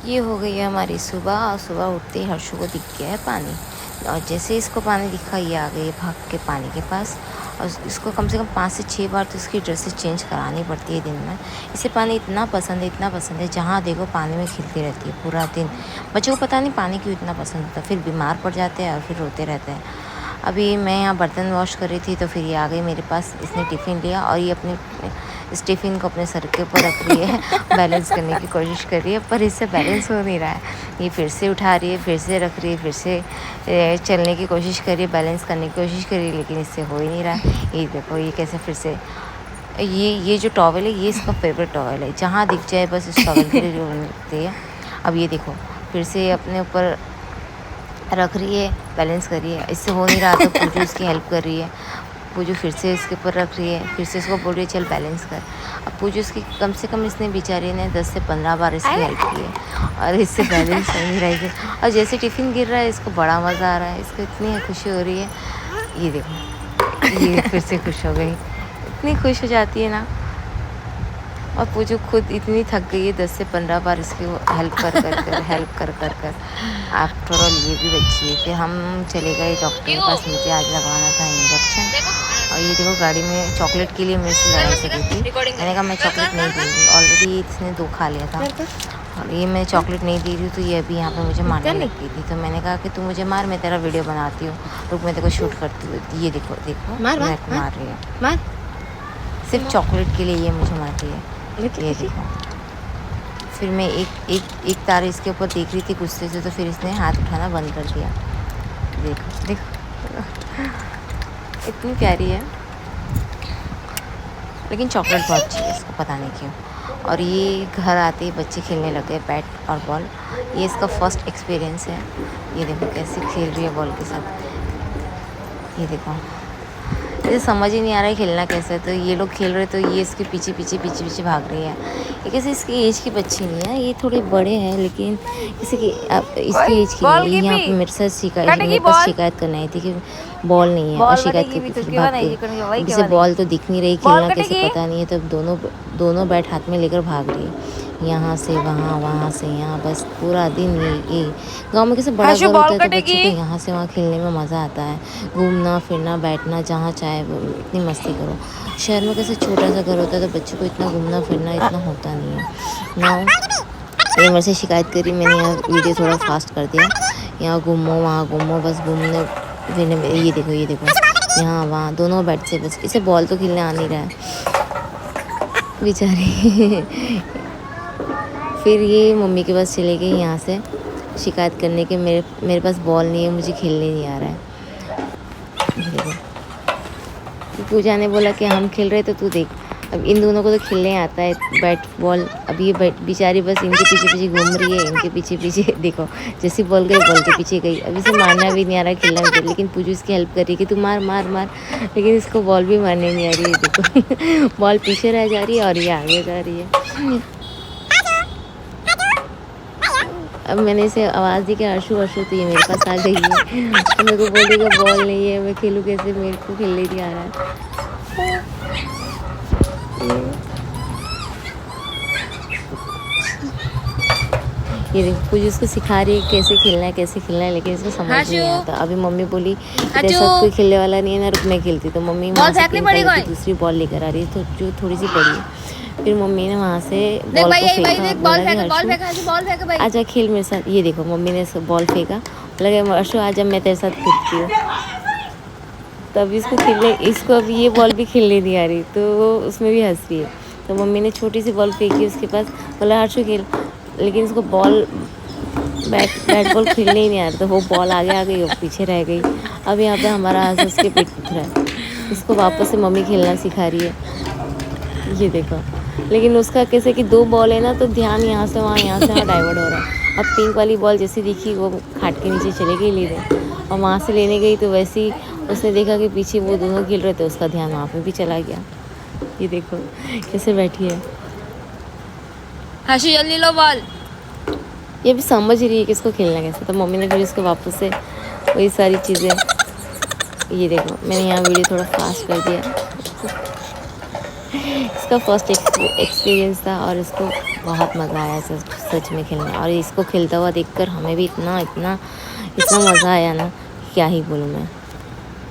ये हो गई है हमारी सुबह, और सुबह उठते ही हर्षु को दिख गया है पानी, और जैसे इसको पानी दिखा ये आ गई भाग के पानी के पास। और इसको कम से कम 5 से 6 बार तो इसकी ड्रेसेस चेंज करानी पड़ती है दिन में। इसे पानी इतना पसंद है, इतना पसंद है, जहाँ देखो पानी में खेलती रहती है पूरा दिन। बच्चों को पता नहीं पानी क्यों इतना पसंद होता है, फिर बीमार पड़ जाते हैं और फिर रोते रहते हैं। अभी मैं यहाँ बर्तन वॉश कर रही थी तो फिर ये आ गई मेरे पास। इसने टिफ़िन लिया और ये अपने इस टिफ़िन को अपने सर के ऊपर रख रही है, बैलेंस करने की कोशिश कर रही है, पर इससे बैलेंस हो नहीं रहा है। ये फिर से उठा रही है, फिर से रख रही है, फिर से चलने की कोशिश कर रही है, बैलेंस करने की कोशिश कर रही है, लेकिन इससे हो ही नहीं रहा है। ये देखो ये कैसे फिर से ये जो टॉवल है ये इसका फेवरेट टॉवल है, जहाँ दिख जाए बस इस टॉवल के लिए जो मिलती है। अब ये देखो फिर से अपने ऊपर रख रही है, बैलेंस कर रही है, इससे हो नहीं रहा तो पूजू इसकी हेल्प कर रही है। पूजू फिर से इसके ऊपर रख रही है, फिर से इसको बोल रही है चल बैलेंस कर। अब पूजू इसकी कम से कम इसने बेचारी ने 10 से 15 बार इसकी हेल्प की है और इससे बैलेंस नहीं रहेगी। और जैसे टिफ़िन गिर रहा है इसको बड़ा मज़ा आ रहा है, इसको इतनी खुशी हो रही है। ये देखो ये फिर से खुश हो गई, इतनी खुश हो जाती है ना। और पूजू खुद इतनी थक गई है 10 से 15 बार इसकी हेल्प कर कर। आफ्टर ऑल ये भी बच्ची है। फिर हम चले गए डॉक्टर के पास, मुझे आज लगवाना था इंजेक्शन। और ये देखो गाड़ी में चॉकलेट के लिए मेरे से लड़ाई चली थी। मैंने कहा मैं चॉकलेट नहीं दूँगी, ऑलरेडी इसने 2 खा लिया था और ये मैं चॉकलेट नहीं दे रही, तो ये अभी यहाँ पे मुझे मारने लग गई थी। तो मैंने कहा कि तू मुझे मार, मैं तेरा वीडियो बनाती हूँ, रुक मैं तेरे को शूट करती हूँ। ये देखो देखो मार रही है, सिर्फ चॉकलेट के लिए ये मुझे मार रही है। ये देखो फिर मैं एक तार इसके ऊपर देख रही थी गुस्से से, तो फिर इसने हाथ उठाना बंद कर दिया। देखो देखो इतनी प्यारी है, लेकिन चॉकलेट बहुत अच्छी है इसको, पता नहीं क्यों। और ये घर आते ही बच्चे खेलने लगे बैट और बॉल, ये इसका फर्स्ट एक्सपीरियंस है। ये देखो कैसे खेल रही है बॉल के साथ। ये देखो इसे समझ ही नहीं आ रहा है खेलना कैसे है, तो ये लोग खेल रहे तो ये इसके पीछे पीछे भाग रही है। ये कैसे इसकी एज की बच्ची नहीं है, ये थोड़े बड़े हैं, लेकिन इसकी एज की नहीं है। यहाँ पे मेरे पास शिकायत करने आई थी कि बॉल नहीं है, और शिकायत की पीछे भाग गई। जिसे बॉल तो दिख नहीं रही, खेलना कैसे पता नहीं है, तब दोनों बैट हाथ में लेकर भाग रही है, यहाँ से वहाँ, वहाँ से यहाँ, बस पूरा दिन ये गांव में कैसे बड़ा घर होता है तो बच्चों को यहाँ से वहाँ खेलने में मज़ा आता है, घूमना फिरना बैठना जहाँ चाहे इतनी मस्ती करो। शहर में कैसे छोटा सा घर होता है तो बच्चों को इतना घूमना फिरना इतना होता नहीं है ना। ये मेरे से शिकायत करी, मैंने यहाँ वीडियो थोड़ा फास्ट कर दिया, यहाँ घूमो वहाँ घूमो, बस घूमने फिरने में। ये देखो यहाँ वहाँ दोनों बैठ से, बस इसे बॉल तो खेलने आ नहीं रहा है बेचारी। फिर ये मम्मी के पास चले गई यहाँ से शिकायत करने के, मेरे पास बॉल नहीं है, मुझे खेलने नहीं आ रहा है। देखो पूजा ने बोला कि हम खेल रहे तो तू देख, अब इन दोनों को तो खेलने आता है बैट बॉल। अब ये बेचारी बस इनके पीछे घूम रही है, इनके पीछे देखो जैसी बॉल गई बॉल के पीछे गई। अब इसे मारना भी नहीं आ रहा है, खेलना भी, लेकिन पूजू इसकी हेल्प कर रही है कि तू मार मार मार, लेकिन इसको बॉल भी मारने नहीं आ रही है। देखो बॉल पीछे रह जा रही है और ये आगे जा रही है। अब मैंने इसे आवाज़ दी कि हर्षु तो ये मेरे पास आ गई है, तो मेरे को बोलेगा बॉल नहीं है, मैं खेलूँ कैसे, मेरे को खेलने नहीं आ रहा है। ये देखो पूजा इसको सिखा रही है कैसे खेलना है, लेकिन इसको समझ नहीं आता। अभी मम्मी बोली तेरे साथ कोई खेलने वाला नहीं है ना, रुक मैं खेलती। तो मम्मी वहाँ से दूसरी बॉल लेकर आ रही है, तो जो थोड़ी सी बड़ी है। फिर मम्मी ने वहाँ से बॉल फेंका, आजा खेल मेरे साथ। ये देखो मम्मी ने बॉल फेंका, लगे हर्षु आजा मैं तेरे साथ खेलती हूँ। तब इसको अब ये बॉल भी खेलने नहीं आ रही, तो उसमें भी हंस रही है। तो मम्मी ने छोटी सी बॉल फेंकी उसके पास, बोला हर्षु खेल, लेकिन इसको बैट बॉल खेलने ही नहीं आ रहा, तो वो बॉल आगे आ गई और पीछे रह गई। अब यहाँ पे हमारा हाथ उसके पेट दुख रहा है, इसको वापस से मम्मी खेलना सिखा रही है। ये देखो, लेकिन उसका कैसे कि 2 बॉल है ना, तो ध्यान यहाँ से वहाँ डाइवर्ट हो रहा है। अब पिंक वाली बॉल जैसी दिखी वो खाट के नीचे चले गई लेने, और वहाँ से लेने गई तो वैसे ही उसने देखा कि पीछे वो दोनों खेल रहे थे, उसका ध्यान वहाँ पे भी चला गया। ये देखो कैसे बैठी है, हर्षु जल्दी लो बॉल। ये भी समझ रही है कि इसको खेलना कैसे, तो मम्मी ने फिर इसको वापस से वही सारी चीज़ें। ये देखो मैंने यहाँ वीडियो थोड़ा फास्ट कर दिया, इसका फर्स्ट एक्सपीरियंस था और इसको बहुत मज़ा आया सच सच में खेलने, और इसको खेलता हुआ देखकर हमें भी इतना इतना इतना मज़ा आया ना, क्या ही बोलूँ मैं।